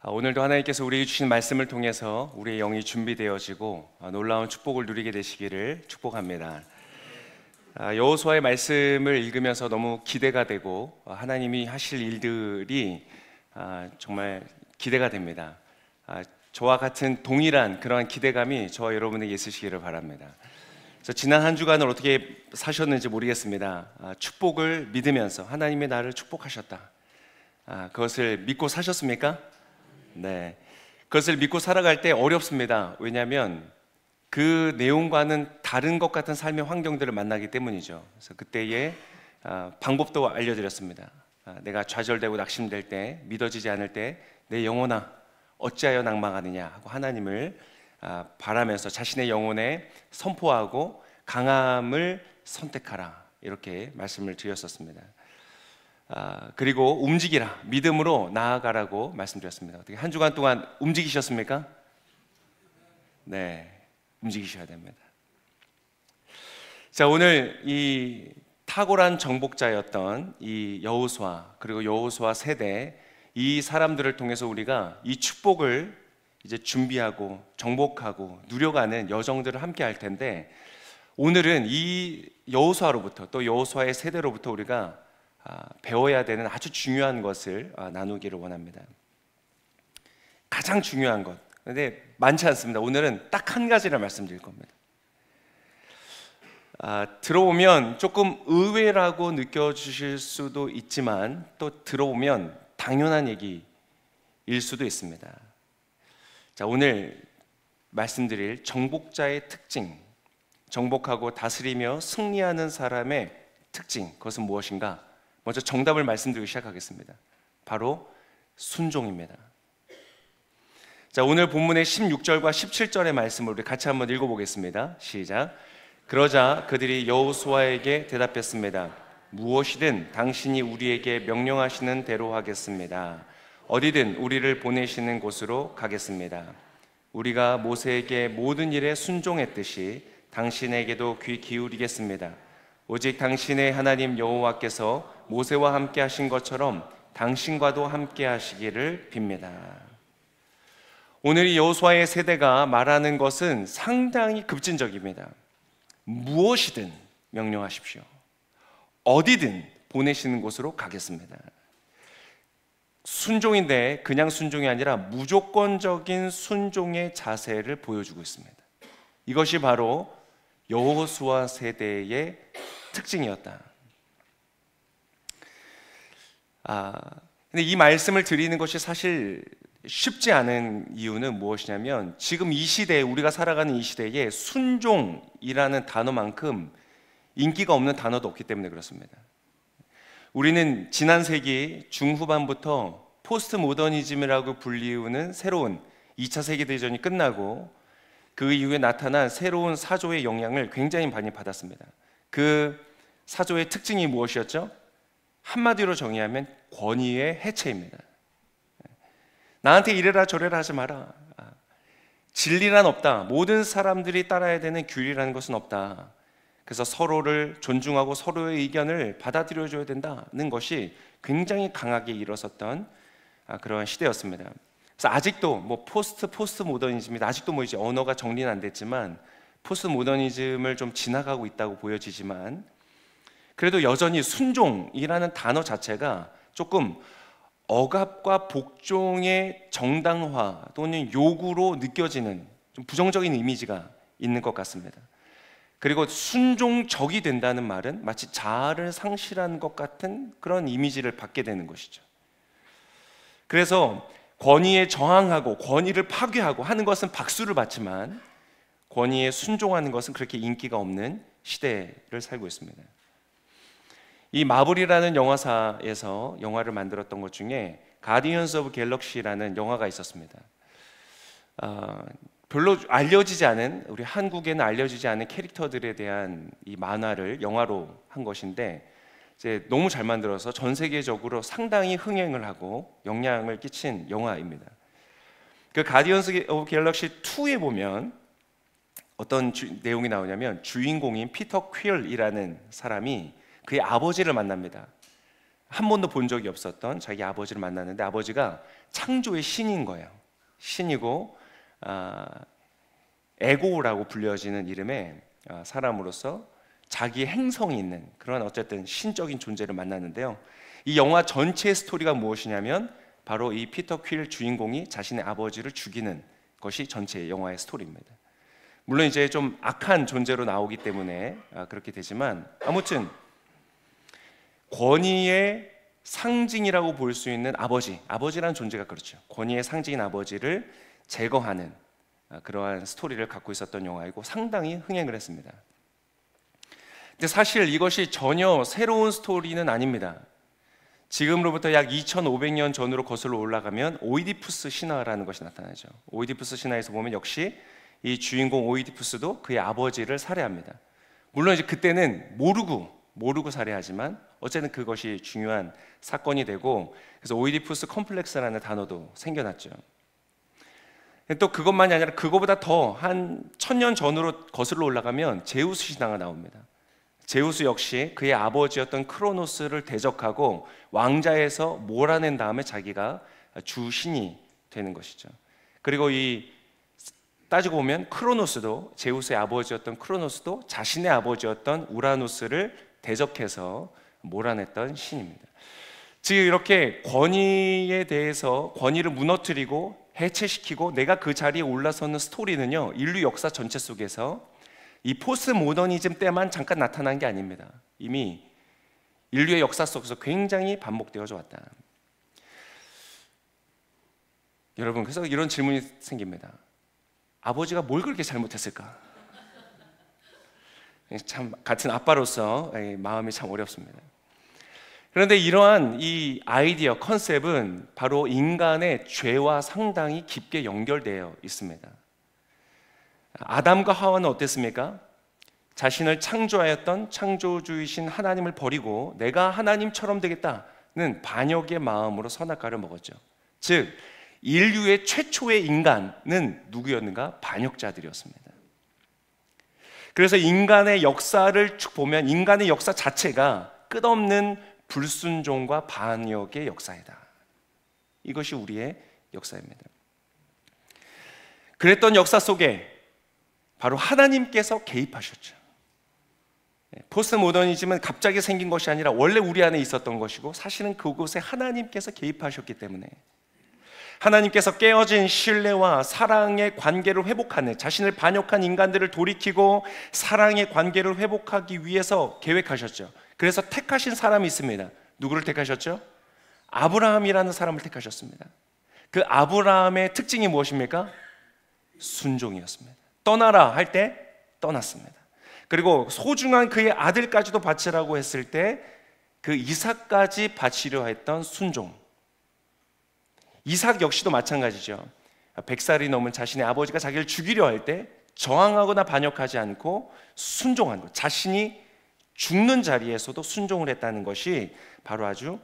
오늘도 하나님께서 우리에게 주신 말씀을 통해서 우리의 영이 준비되어지고 놀라운 축복을 누리게 되시기를 축복합니다. 여호수아의 말씀을 읽으면서 너무 기대가 되고 하나님이 하실 일들이 정말 기대가 됩니다. 저와 같은 동일한 그러한 기대감이 저와 여러분에게 있으시기를 바랍니다. 그래서 지난 한 주간을 어떻게 사셨는지 모르겠습니다. 축복을 믿으면서 하나님의 나를 축복하셨다. 그것을 믿고 사셨습니까? 네, 그것을 믿고 살아갈 때 어렵습니다. 왜냐하면 그 내용과는 다른 것 같은 삶의 환경들을 만나기 때문이죠. 그래서 그때의 방법도 알려드렸습니다. 내가 좌절되고 낙심될 때, 믿어지지 않을 때 내 영혼아 어찌하여 낭망하느냐 하고 하나님을 바라면서 자신의 영혼에 선포하고 강함을 선택하라, 이렇게 말씀을 드렸었습니다. 그리고 움직이라, 믿음으로 나아가라고 말씀드렸습니다. 어떻게 한 주간 동안 움직이셨습니까? 네, 움직이셔야 됩니다. 자, 오늘 이 탁월한 정복자였던 이 여호수아, 그리고 여호수아 세대, 이 사람들을 통해서 우리가 이 축복을 이제 준비하고 정복하고 누려가는 여정들을 함께 할 텐데, 오늘은 이 여호수아로부터, 또 여호수아의 세대로부터 우리가 배워야 되는 아주 중요한 것을 나누기를 원합니다. 가장 중요한 것, 그런데 많지 않습니다. 오늘은 딱 한 가지를 말씀드릴 겁니다. 들어오면 조금 의외라고 느껴지실 수도 있지만, 또 들어오면 당연한 얘기일 수도 있습니다. 자, 오늘 말씀드릴 정복자의 특징, 정복하고 다스리며 승리하는 사람의 특징, 그것은 무엇인가? 먼저 정답을 말씀드리고 시작하겠습니다. 바로 순종입니다. 자, 오늘 본문의 16절과 17절의 말씀을 우리 같이 한번 읽어보겠습니다. 시작. 그러자 그들이 여호수아에게 대답했습니다. 무엇이든 당신이 우리에게 명령하시는 대로 하겠습니다. 어디든 우리를 보내시는 곳으로 가겠습니다. 우리가 모세에게 모든 일에 순종했듯이 당신에게도 귀 기울이겠습니다. 오직 당신의 하나님 여호와께서 모세와 함께 하신 것처럼 당신과도 함께 하시기를 빕니다. 오늘 이 여호수아의 세대가 말하는 것은 상당히 급진적입니다. 무엇이든 명령하십시오. 어디든 보내시는 곳으로 가겠습니다. 순종인데 그냥 순종이 아니라 무조건적인 순종의 자세를 보여주고 있습니다. 이것이 바로 여호수아 세대의 특징이었다. 근데 이 말씀을 드리는 것이 사실 쉽지 않은 이유는 무엇이냐면, 지금 이 시대에, 우리가 살아가는 이 시대에 순종이라는 단어만큼 인기가 없는 단어도 없기 때문에 그렇습니다. 우리는 지난 세기 중후반부터 포스트 모더니즘이라고 불리우는 새로운 2차 세계대전이 끝나고 그 이후에 나타난 새로운 사조의 영향을 굉장히 많이 받았습니다. 그 사조의 특징이 무엇이었죠? 한마디로 정의하면 권위의 해체입니다. 나한테 이래라 저래라 하지 마라. 진리란 없다. 모든 사람들이 따라야 되는 규리라는 것은 없다. 그래서 서로를 존중하고 서로의 의견을 받아들여줘야 된다는 것이 굉장히 강하게 일어섰던 그런 시대였습니다. 그래서 아직도 포스트 모더니즘이다. 아직도 이제 언어가 정리는 안 됐지만 포스트 모더니즘을 좀 지나가고 있다고 보여지지만, 그래도 여전히 순종이라는 단어 자체가 조금 억압과 복종의 정당화 또는 요구로 느껴지는 좀 부정적인 이미지가 있는 것 같습니다. 그리고 순종적이 된다는 말은 마치 자아를 상실한 것 같은 그런 이미지를 받게 되는 것이죠. 그래서 권위에 저항하고 권위를 파괴하고 하는 것은 박수를 받지만, 권위에 순종하는 것은 그렇게 인기가 없는 시대를 살고 있습니다. 이 마블이라는 영화사에서 영화를 만들었던 것 중에 가디언스 오브 갤럭시라는 영화가 있었습니다. 별로 알려지지 않은, 우리 한국에는 알려지지 않은 캐릭터들에 대한 이 만화를 영화로 한 것인데, 이제 너무 잘 만들어서 전 세계적으로 상당히 흥행을 하고 영향을 끼친 영화입니다. 그 가디언스 오브 갤럭시 2에 보면 어떤 내용이 나오냐면, 주인공인 피터 퀼이라는 사람이 그의 아버지를 만납니다. 한 번도 본 적이 없었던 자기 아버지를 만났는데 아버지가 창조의 신인 거예요. 신이고 에고라고 불려지는 이름의 사람으로서 자기의 행성이 있는 그런 어쨌든 신적인 존재를 만났는데요. 이 영화 전체의 스토리가 무엇이냐면 바로 이 피터 퀼 주인공이 자신의 아버지를 죽이는 것이 전체 영화의 스토리입니다. 물론 이제 좀 악한 존재로 나오기 때문에 그렇게 되지만 아무튼 권위의 상징이라고 볼 수 있는 아버지라는 존재가 그렇죠. 권위의 상징인 아버지를 제거하는 그러한 스토리를 갖고 있었던 영화이고 상당히 흥행을 했습니다. 근데 사실 이것이 전혀 새로운 스토리는 아닙니다. 지금으로부터 약 2500년 전으로 거슬러 올라가면 오이디푸스 신화라는 것이 나타나죠. 오이디푸스 신화에서 보면 역시 이 주인공 오이디푸스도 그의 아버지를 살해합니다. 물론 이제 그때는 모르고 살해하지만 어쨌든 그것이 중요한 사건이 되고 그래서 오이디푸스 컴플렉스라는 단어도 생겨났죠. 또 그것만이 아니라 그거보다 더 한 1000년 전으로 거슬러 올라가면 제우스 신화가 나옵니다. 제우스 역시 그의 아버지였던 크로노스를 대적하고 왕자에서 몰아낸 다음에 자기가 주신이 되는 것이죠. 그리고 따지고 보면 크로노스도 제우스의 아버지였던 크로노스도 자신의 아버지였던 우라노스를 대적해서 몰아냈던 신입니다. 즉 이렇게 권위에 대해서 권위를 무너뜨리고 해체시키고 내가 그 자리에 올라서는 스토리는요 인류 역사 전체 속에서 이 포스트 모더니즘 때만 잠깐 나타난 게 아닙니다. 이미 인류의 역사 속에서 굉장히 반복되어져 왔다. 여러분 그래서 이런 질문이 생깁니다. 아버지가 뭘 그렇게 잘못했을까? 참 같은 아빠로서 마음이 참 어렵습니다. 그런데 이러한 이 아이디어 컨셉은 바로 인간의 죄와 상당히 깊게 연결되어 있습니다. 아담과 하와는 어땠습니까? 자신을 창조하였던 창조주이신 하나님을 버리고 내가 하나님처럼 되겠다는 반역의 마음으로 선악과를 먹었죠. 즉 인류의 최초의 인간은 누구였는가? 반역자들이었습니다. 그래서 인간의 역사를 쭉 보면 인간의 역사 자체가 끝없는 불순종과 반역의 역사이다. 이것이 우리의 역사입니다. 그랬던 역사 속에 바로 하나님께서 개입하셨죠. 포스트 모더니즘은 갑자기 생긴 것이 아니라 원래 우리 안에 있었던 것이고 사실은 그곳에 하나님께서 개입하셨기 때문에 하나님께서 깨어진 신뢰와 사랑의 관계를 회복하는 자신을 반역한 인간들을 돌이키고 사랑의 관계를 회복하기 위해서 계획하셨죠. 그래서 택하신 사람이 있습니다. 누구를 택하셨죠? 아브라함이라는 사람을 택하셨습니다. 그 아브라함의 특징이 무엇입니까? 순종이었습니다. 떠나라 할 때 떠났습니다. 그리고 소중한 그의 아들까지도 바치라고 했을 때 그 이삭까지 바치려 했던 순종. 이삭 역시도 마찬가지죠. 100살이 넘은 자신의 아버지가 자기를 죽이려 할 때 저항하거나 반역하지 않고 순종한 것, 자신이 죽는 자리에서도 순종을 했다는 것이 바로 아주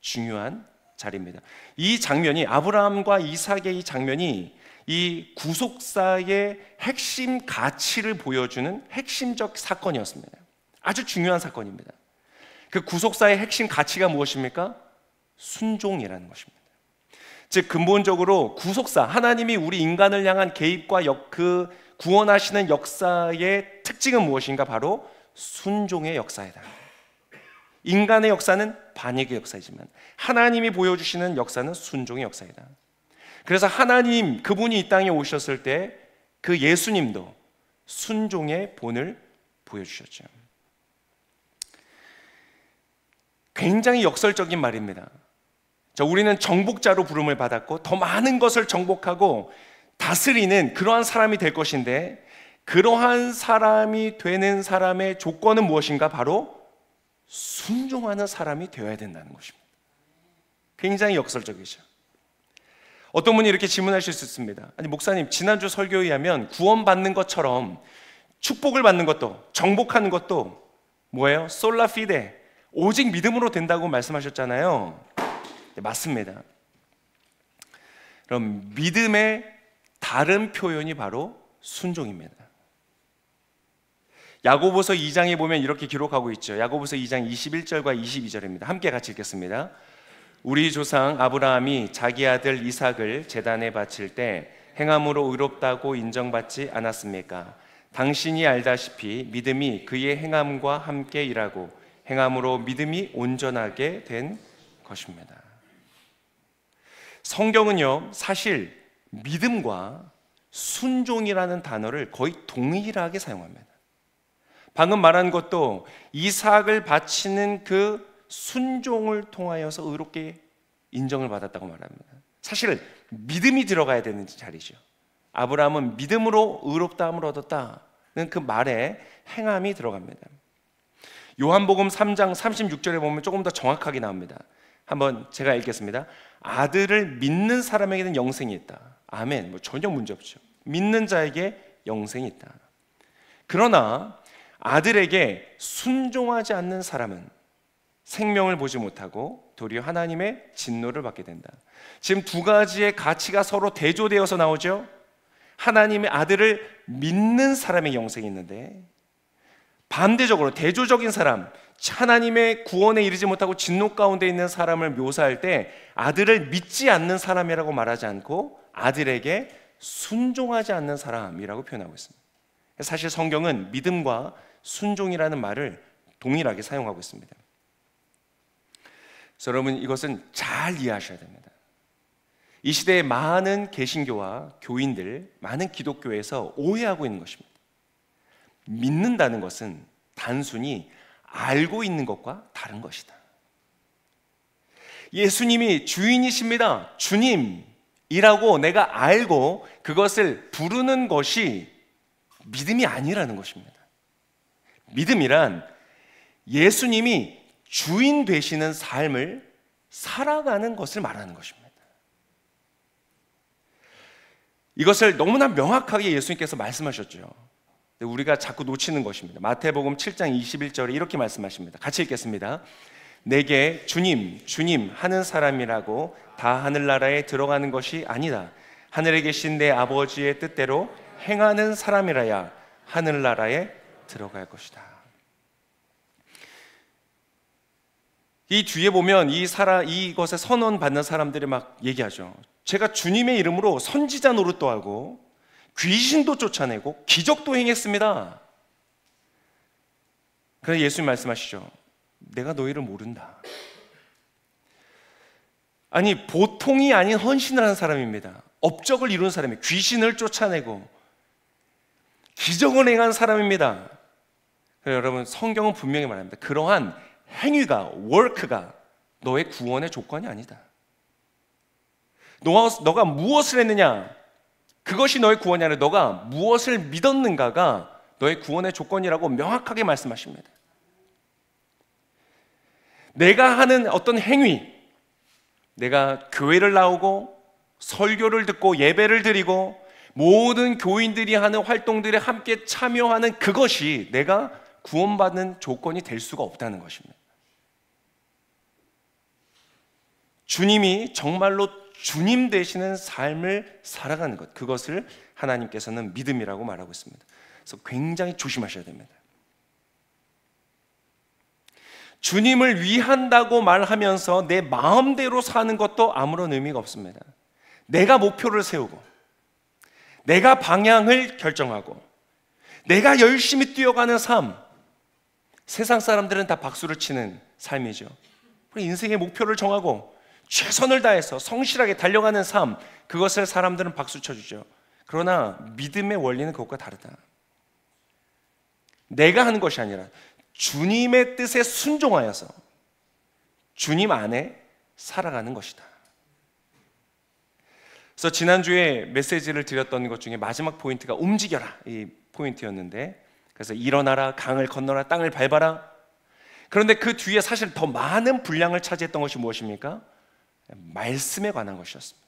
중요한 자리입니다. 이 장면이 아브라함과 이삭의 이 장면이 이 구속사의 핵심 가치를 보여주는 핵심적 사건이었습니다. 아주 중요한 사건입니다. 그 구속사의 핵심 가치가 무엇입니까? 순종이라는 것입니다. 즉 근본적으로 구속사, 하나님이 우리 인간을 향한 개입과 그 구원하시는 역사의 특징은 무엇인가? 바로 순종의 역사이다. 인간의 역사는 반역의 역사이지만 하나님이 보여주시는 역사는 순종의 역사이다. 그래서 하나님 그분이 이 땅에 오셨을 때 그 예수님도 순종의 본을 보여주셨죠. 굉장히 역설적인 말입니다. 우리는 정복자로 부름을 받았고 더 많은 것을 정복하고 다스리는 그러한 사람이 될 것인데 그러한 사람이 되는 사람의 조건은 무엇인가? 바로 순종하는 사람이 되어야 된다는 것입니다. 굉장히 역설적이죠. 어떤 분이 이렇게 질문하실 수 있습니다. 아니 목사님, 지난주 설교에 의하면 구원받는 것처럼 축복을 받는 것도 정복하는 것도 뭐예요? 솔라 피데, 오직 믿음으로 된다고 말씀하셨잖아요. 네, 맞습니다. 그럼 믿음의 다른 표현이 바로 순종입니다. 야고보서 2장에 보면 이렇게 기록하고 있죠. 야고보서 2장 21절과 22절입니다. 함께 같이 읽겠습니다. 우리 조상 아브라함이 자기 아들 이삭을 제단에 바칠 때 행함으로 의롭다고 인정받지 않았습니까? 당신이 알다시피 믿음이 그의 행함과 함께 일하고 행함으로 믿음이 온전하게 된 것입니다. 성경은요, 사실 믿음과 순종이라는 단어를 거의 동일하게 사용합니다. 방금 말한 것도 이삭을 바치는 그 순종을 통하여서 의롭게 인정을 받았다고 말합니다. 사실 믿음이 들어가야 되는 자리죠. 아브라함은 믿음으로 의롭다함을 얻었다는 그 말에 행함이 들어갑니다. 요한복음 3장 36절에 보면 조금 더 정확하게 나옵니다. 한번 제가 읽겠습니다. 아들을 믿는 사람에게는 영생이 있다. 아멘. 전혀 문제 없죠. 믿는 자에게 영생이 있다. 그러나 아들에게 순종하지 않는 사람은 생명을 보지 못하고 도리어 하나님의 진노를 받게 된다. 지금 두 가지의 가치가 서로 대조되어서 나오죠. 하나님의 아들을 믿는 사람의 영생이 있는데, 반대적으로 대조적인 사람, 하나님의 구원에 이르지 못하고 진노 가운데 있는 사람을 묘사할 때 아들을 믿지 않는 사람이라고 말하지 않고 아들에게 순종하지 않는 사람이라고 표현하고 있습니다. 사실 성경은 믿음과 순종이라는 말을 동일하게 사용하고 있습니다. 그래서 여러분, 이것은 잘 이해하셔야 됩니다. 이 시대의 많은 개신교와 교인들, 많은 기독교에서 오해하고 있는 것입니다. 믿는다는 것은 단순히 알고 있는 것과 다른 것이다. 예수님이 주인이십니다, 주님이라고 내가 알고 그것을 부르는 것이 믿음이 아니라는 것입니다. 믿음이란 예수님이 주인 되시는 삶을 살아가는 것을 말하는 것입니다. 이것을 너무나 명확하게 예수님께서 말씀하셨죠. 우리가 자꾸 놓치는 것입니다. 마태복음 7장 21절에 이렇게 말씀하십니다. 같이 읽겠습니다. 내게 주님, 주님 하는 사람이라고 다 하늘나라에 들어가는 것이 아니다. 하늘에 계신 내 아버지의 뜻대로 행하는 사람이라야 하늘나라에 들어갈 것이다. 이 뒤에 보면 이것에 선언 받는 사람들이 막 얘기하죠. 제가 주님의 이름으로 선지자 노릇도 하고 귀신도 쫓아내고 기적도 행했습니다. 그래서 예수님 말씀하시죠. 내가 너희를 모른다. 아니, 보통이 아닌 헌신을 하는 사람입니다. 업적을 이룬 사람이, 귀신을 쫓아내고 기적을 행한 사람입니다. 그래서 여러분, 성경은 분명히 말합니다. 그러한 행위가, 워크가 너의 구원의 조건이 아니다. 너가 무엇을 했느냐, 그것이 너의 구원이 아니라 너가 무엇을 믿었는가가 너의 구원의 조건이라고 명확하게 말씀하십니다. 내가 하는 어떤 행위, 내가 교회를 나오고 설교를 듣고 예배를 드리고 모든 교인들이 하는 활동들에 함께 참여하는 그것이 내가 구원받는 조건이 될 수가 없다는 것입니다. 주님이 정말로 주님 되시는 삶을 살아가는 것, 그것을 하나님께서는 믿음이라고 말하고 있습니다. 그래서 굉장히 조심하셔야 됩니다. 주님을 위한다고 말하면서 내 마음대로 사는 것도 아무런 의미가 없습니다. 내가 목표를 세우고 내가 방향을 결정하고 내가 열심히 뛰어가는 삶, 세상 사람들은 다 박수를 치는 삶이죠. 우리 인생의 목표를 정하고 최선을 다해서 성실하게 달려가는 삶, 그것을 사람들은 박수 쳐주죠. 그러나 믿음의 원리는 그것과 다르다. 내가 하는 것이 아니라 주님의 뜻에 순종하여서 주님 안에 살아가는 것이다. 그래서 지난주에 메시지를 드렸던 것 중에 마지막 포인트가 움직여라, 이 포인트였는데, 그래서 일어나라, 강을 건너라, 땅을 밟아라. 그런데 그 뒤에 사실 더 많은 분량을 차지했던 것이 무엇입니까? 말씀에 관한 것이었습니다.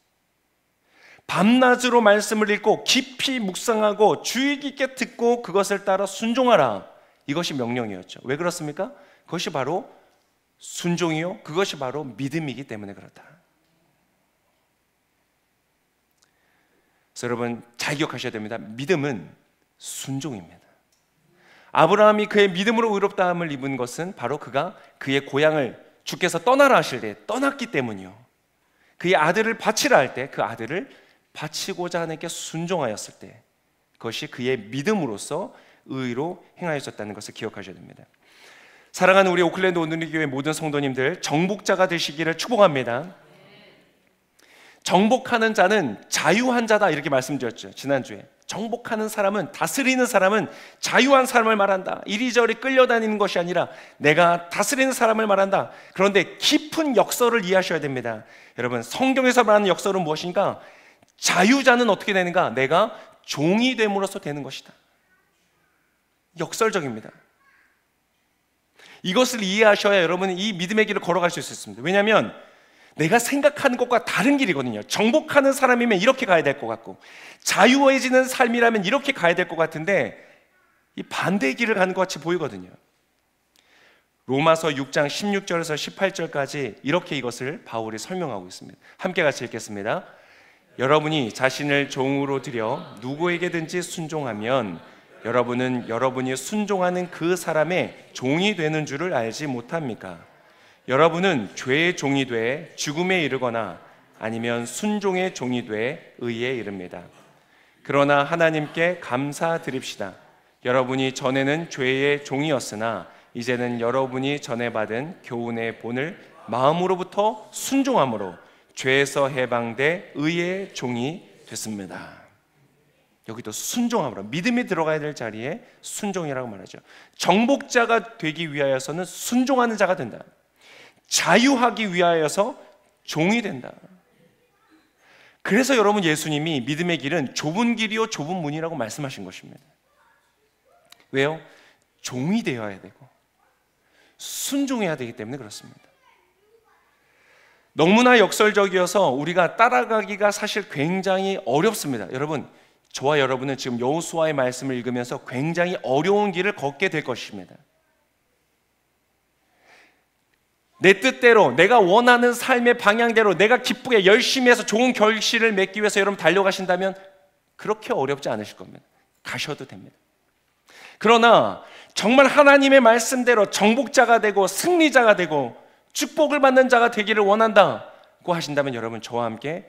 밤낮으로 말씀을 읽고 깊이 묵상하고 주의 깊게 듣고 그것을 따라 순종하라. 이것이 명령이었죠. 왜 그렇습니까? 그것이 바로 순종이요, 그것이 바로 믿음이기 때문에 그렇다. 그래서 여러분 잘 기억하셔야 됩니다. 믿음은 순종입니다. 아브라함이 그의 믿음으로 의롭다함을 입은 것은 바로 그가 그의 고향을 주께서 떠나라 하실 때 떠났기 때문이요. 그의 아들을 바치라 할 때 그 아들을 바치고자 하나님께 순종하였을 때 그것이 그의 믿음으로서 의로 행하여졌다는 것을 기억하셔야 됩니다. 사랑하는 우리 오클랜드 온누리교회 모든 성도님들, 정복자가 되시기를 축복합니다. 정복하는 자는 자유한 자다 이렇게 말씀드렸죠. 지난주에 정복하는 사람은, 다스리는 사람은 자유한 사람을 말한다. 이리저리 끌려다니는 것이 아니라 내가 다스리는 사람을 말한다. 그런데 깊은 역설을 이해하셔야 됩니다. 여러분, 성경에서 말하는 역설은 무엇인가? 자유자는 어떻게 되는가? 내가 종이 됨으로써 되는 것이다. 역설적입니다. 이것을 이해하셔야 여러분은 이 믿음의 길을 걸어갈 수 있습니다. 왜냐하면 내가 생각하는 것과 다른 길이거든요. 정복하는 사람이면 이렇게 가야 될 것 같고, 자유해지는 삶이라면 이렇게 가야 될 것 같은데 이 반대의 길을 가는 것 같이 보이거든요. 로마서 6장 16절에서 18절까지 이렇게 이것을 바울이 설명하고 있습니다. 함께 같이 읽겠습니다. 여러분이 자신을 종으로 들여 누구에게든지 순종하면 여러분은 여러분이 순종하는 그 사람의 종이 되는 줄을 알지 못합니까? 여러분은 죄의 종이 돼 죽음에 이르거나 아니면 순종의 종이 돼 의에 이릅니다. 그러나 하나님께 감사드립시다. 여러분이 전에는 죄의 종이었으나 이제는 여러분이 전에 받은 교훈의 본을 마음으로부터 순종함으로 죄에서 해방돼 의의 종이 됐습니다. 여기도 순종함으로, 믿음이 들어가야 될 자리에 순종이라고 말하죠. 정복자가 되기 위하여서는 순종하는 자가 된다. 자유하기 위하여서 종이 된다. 그래서 여러분, 예수님이 믿음의 길은 좁은 길이요 좁은 문이라고 말씀하신 것입니다. 왜요? 종이 되어야 되고 순종해야 되기 때문에 그렇습니다. 너무나 역설적이어서 우리가 따라가기가 사실 굉장히 어렵습니다. 여러분, 저와 여러분은 지금 여호수아의 말씀을 읽으면서 굉장히 어려운 길을 걷게 될 것입니다. 내 뜻대로, 내가 원하는 삶의 방향대로 내가 기쁘게 열심히 해서 좋은 결실을 맺기 위해서 여러분 달려가신다면 그렇게 어렵지 않으실 겁니다. 가셔도 됩니다. 그러나 정말 하나님의 말씀대로 정복자가 되고 승리자가 되고 축복을 받는 자가 되기를 원한다고 하신다면 여러분, 저와 함께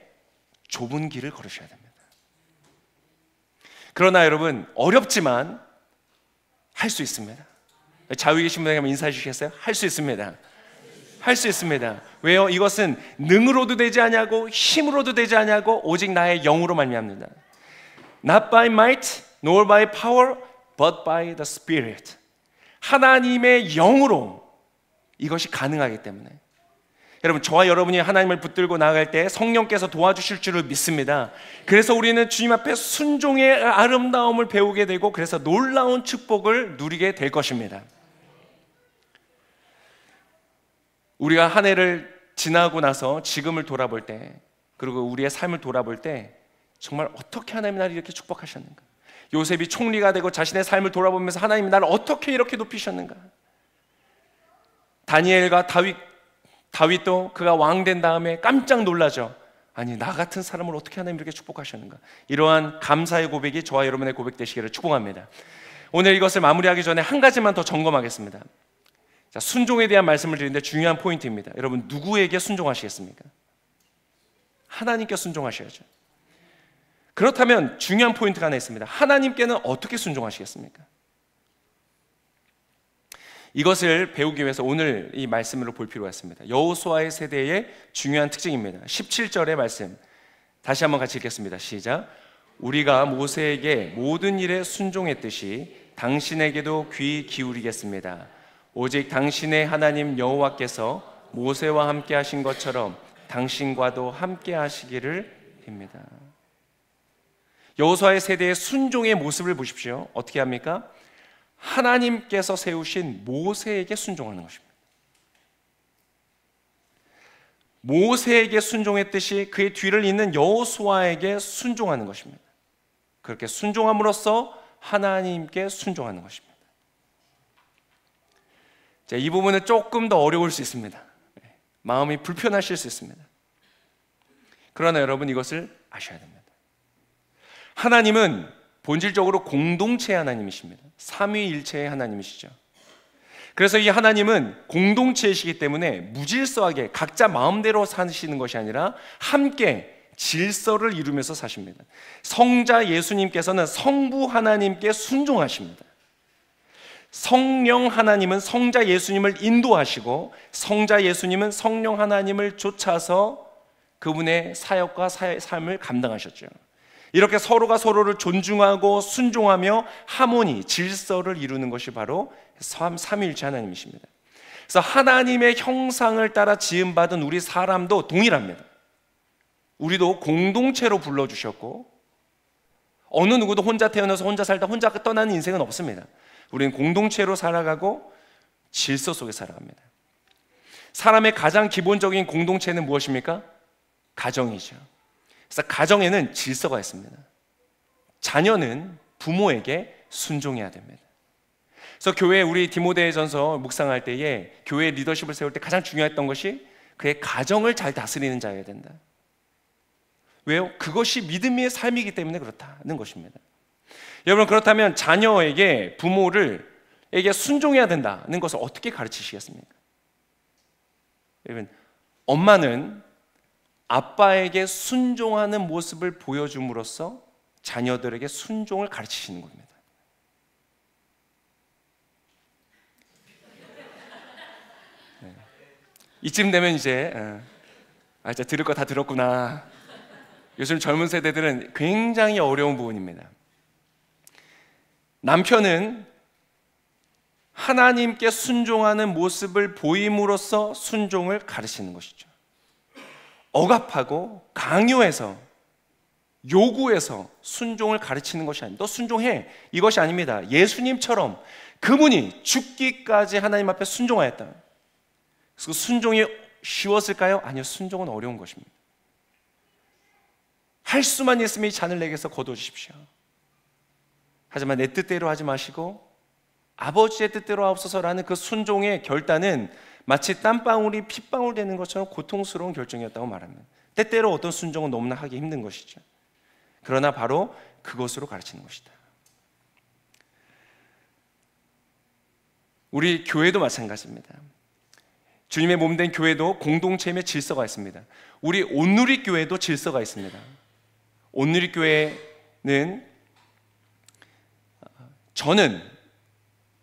좁은 길을 걸으셔야 됩니다. 그러나 여러분, 어렵지만 할 수 있습니다. 좌우에 계신 분에게 인사해 주시겠어요? 할 수 있습니다. 할 수 있습니다. 왜요? 이것은 능으로도 되지 아니하고 힘으로도 되지 아니하고 오직 나의 영으로 말미암는다. Not by might, nor by power, but by the Spirit. 하나님의 영으로 이것이 가능하기 때문에 여러분, 저와 여러분이 하나님을 붙들고 나아갈 때 성령께서 도와주실 줄을 믿습니다. 그래서 우리는 주님 앞에 순종의 아름다움을 배우게 되고 그래서 놀라운 축복을 누리게 될 것입니다. 우리가 한 해를 지나고 나서 지금을 돌아볼 때, 그리고 우리의 삶을 돌아볼 때 정말 어떻게 하나님이 나를 이렇게 축복하셨는가? 요셉이 총리가 되고 자신의 삶을 돌아보면서 하나님이 나를 어떻게 이렇게 높이셨는가? 다니엘과 다윗도 그가 왕 된 다음에 깜짝 놀라죠. 아니, 나 같은 사람을 어떻게 하나님이 이렇게 축복하셨는가? 이러한 감사의 고백이 저와 여러분의 고백 되시기를 축복합니다. 오늘 이것을 마무리하기 전에 한 가지만 더 점검하겠습니다. 자, 순종에 대한 말씀을 드리는데 중요한 포인트입니다. 여러분, 누구에게 순종하시겠습니까? 하나님께 순종하셔야죠. 그렇다면 중요한 포인트가 하나 있습니다. 하나님께는 어떻게 순종하시겠습니까? 이것을 배우기 위해서 오늘 이 말씀으로 볼 필요가 있습니다. 여호수아의 세대의 중요한 특징입니다. 17절의 말씀 다시 한번 같이 읽겠습니다. 시작. 우리가 모세에게 모든 일에 순종했듯이 당신에게도 귀 기울이겠습니다. 오직 당신의 하나님 여호와께서 모세와 함께 하신 것처럼 당신과도 함께 하시기를 빕니다. 여호수아의 세대의 순종의 모습을 보십시오. 어떻게 합니까? 하나님께서 세우신 모세에게 순종하는 것입니다. 모세에게 순종했듯이 그의 뒤를 잇는 여호수아에게 순종하는 것입니다. 그렇게 순종함으로써 하나님께 순종하는 것입니다. 자, 이 부분은 조금 더 어려울 수 있습니다. 마음이 불편하실 수 있습니다. 그러나 여러분, 이것을 아셔야 됩니다. 하나님은 본질적으로 공동체의 하나님이십니다. 삼위일체의 하나님이시죠. 그래서 이 하나님은 공동체이시기 때문에 무질서하게 각자 마음대로 사시는 것이 아니라 함께 질서를 이루면서 사십니다. 성자 예수님께서는 성부 하나님께 순종하십니다. 성령 하나님은 성자 예수님을 인도하시고 성자 예수님은 성령 하나님을 쫓아서 그분의 사역과 삶을 감당하셨죠. 이렇게 서로가 서로를 존중하고 순종하며 하모니, 질서를 이루는 것이 바로 삼위일체 하나님이십니다. 그래서 하나님의 형상을 따라 지음받은 우리 사람도 동일합니다. 우리도 공동체로 불러주셨고 어느 누구도 혼자 태어나서 혼자 살다 혼자 떠나는 인생은 없습니다. 우리는 공동체로 살아가고 질서 속에 살아갑니다. 사람의 가장 기본적인 공동체는 무엇입니까? 가정이죠. 그래서 가정에는 질서가 있습니다. 자녀는 부모에게 순종해야 됩니다. 그래서 교회 우리 디모데전서 묵상할 때에 교회 리더십을 세울 때 가장 중요했던 것이 그의 가정을 잘 다스리는 자여야 된다. 왜요? 그것이 믿음의 삶이기 때문에 그렇다는 것입니다. 여러분, 그렇다면 자녀에게 부모에게 순종해야 된다는 것을 어떻게 가르치시겠습니까? 여러분, 엄마는 아빠에게 순종하는 모습을 보여줌으로써 자녀들에게 순종을 가르치시는 겁니다. 네. 이쯤 되면 이제 진짜 들을 거 다 들었구나. 요즘 젊은 세대들은 굉장히 어려운 부분입니다. 남편은 하나님께 순종하는 모습을 보임으로써 순종을 가르치는 것이죠. 억압하고 강요해서 요구해서 순종을 가르치는 것이 아닙니다. 너 순종해, 이것이 아닙니다. 예수님처럼 그분이 죽기까지 하나님 앞에 순종하였다. 그래서 순종이 쉬웠을까요? 아니요, 순종은 어려운 것입니다. 할 수만 있으면 이 잔을 내게서 거두어주십시오. 하지만 내 뜻대로 하지 마시고 아버지의 뜻대로 하옵소서라는 그 순종의 결단은 마치 땀방울이 핏방울 되는 것처럼 고통스러운 결정이었다고 말합니다. 때때로 어떤 순종은 너무나 하기 힘든 것이죠. 그러나 바로 그것으로 가르치는 것이다. 우리 교회도 마찬가지입니다. 주님의 몸된 교회도 공동체의 질서가 있습니다. 우리 온누리 교회도 질서가 있습니다. 온누리 교회는 저는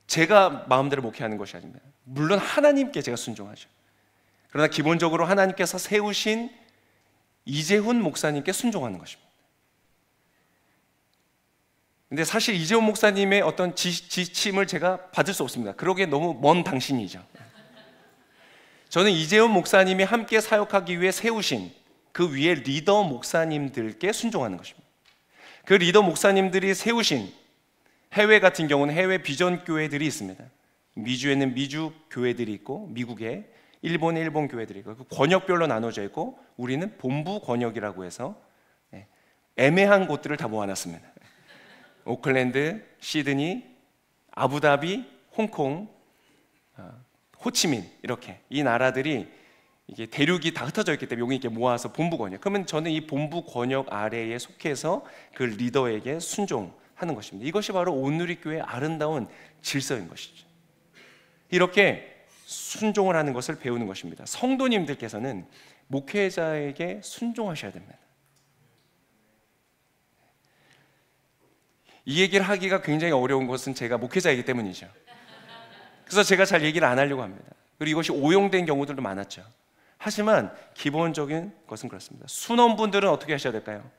제가 마음대로 목회하는 것이 아닙니다. 물론 하나님께 제가 순종하죠. 그러나 기본적으로 하나님께서 세우신 이재훈 목사님께 순종하는 것입니다. 근데 사실 이재훈 목사님의 어떤 지침을 제가 받을 수 없습니다. 그러기에 너무 먼 당신이죠. 저는 이재훈 목사님이 함께 사역하기 위해 세우신 그 위에 리더 목사님들께 순종하는 것입니다. 그 리더 목사님들이 세우신 해외 같은 경우는 해외 비전 교회들이 있습니다. 미주에는 미주 교회들이 있고 미국에 일본에 일본 교회들이 있고 권역별로 나눠져 있고 우리는 본부 권역이라고 해서 애매한 곳들을 다 모아놨습니다. 오클랜드, 시드니, 아부다비, 홍콩, 호치민 이렇게 이 나라들이 이게 대륙이 다 흩어져 있기 때문에 여기 이렇게 모아서 본부 권역. 그러면 저는 이 본부 권역 아래에 속해서 그 리더에게 순종하는 것입니다. 이것이 바로 온누리 교회의 아름다운 질서인 것이죠. 이렇게 순종을 하는 것을 배우는 것입니다. 성도님들께서는 목회자에게 순종하셔야 됩니다. 이 얘기를 하기가 굉장히 어려운 것은 제가 목회자이기 때문이죠. 그래서 제가 잘 얘기를 안 하려고 합니다. 그리고 이것이 오용된 경우들도 많았죠. 하지만 기본적인 것은 그렇습니다. 순원분들은 어떻게 하셔야 될까요?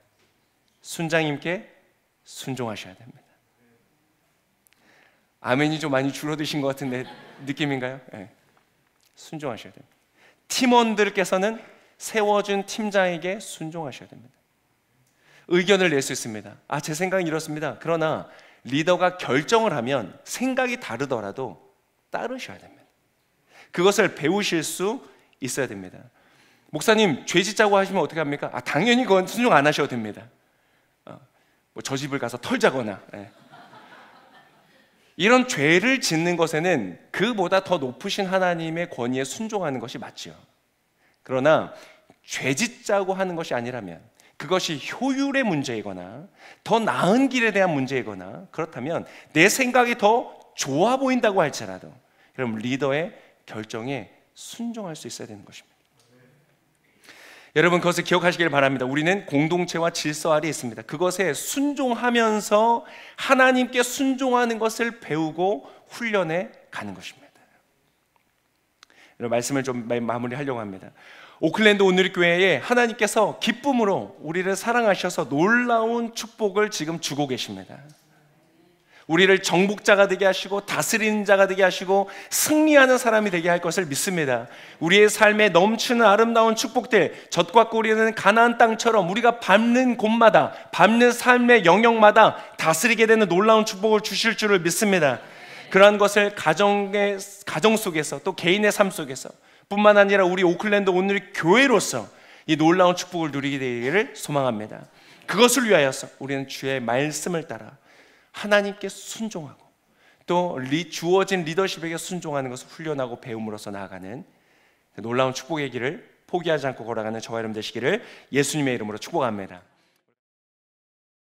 순장님께 순종하셔야 됩니다. 아멘이 좀 많이 줄어드신 것 같은데 느낌인가요? 네. 순종하셔야 됩니다. 팀원들께서는 세워준 팀장에게 순종하셔야 됩니다. 의견을 낼 수 있습니다. 제 생각은 이렇습니다. 그러나 리더가 결정을 하면 생각이 다르더라도 따르셔야 됩니다. 그것을 배우실 수 있어야 됩니다. 목사님 죄 짓자고 하시면 어떻게 합니까? 당연히 그건 순종 안 하셔도 됩니다. 저 집을 가서 털자거나 이런 죄를 짓는 것에는 그보다 더 높으신 하나님의 권위에 순종하는 것이 맞죠. 그러나 죄 짓자고 하는 것이 아니라면 그것이 효율의 문제이거나 더 나은 길에 대한 문제이거나 그렇다면 내 생각이 더 좋아 보인다고 할지라도 그럼 리더의 결정에 순종할 수 있어야 되는 것입니다. 여러분 그것을 기억하시길 바랍니다. 우리는 공동체와 질서 아래에 있습니다. 그것에 순종하면서 하나님께 순종하는 것을 배우고 훈련해 가는 것입니다. 여러분 말씀을 좀 마무리하려고 합니다. 오클랜드 온누리교회에 하나님께서 기쁨으로 우리를 사랑하셔서 놀라운 축복을 지금 주고 계십니다. 우리를 정복자가 되게 하시고 다스리는 자가 되게 하시고 승리하는 사람이 되게 할 것을 믿습니다. 우리의 삶에 넘치는 아름다운 축복들, 젖과 꿀이는 가나안 땅처럼 우리가 밟는 곳마다, 밟는 삶의 영역마다 다스리게 되는 놀라운 축복을 주실 줄을 믿습니다. 그러한 것을 가정 속에서 또 개인의 삶 속에서 뿐만 아니라 우리 오클랜드 온누리 교회로서 이 놀라운 축복을 누리게 되기를 소망합니다. 그것을 위하여서 우리는 주의 말씀을 따라 하나님께 순종하고 또 주어진 리더십에게 순종하는 것을 훈련하고 배움으로써 나아가는 놀라운 축복의 길을 포기하지 않고 걸어가는 저와 여러분 되시기를 예수님의 이름으로 축복합니다.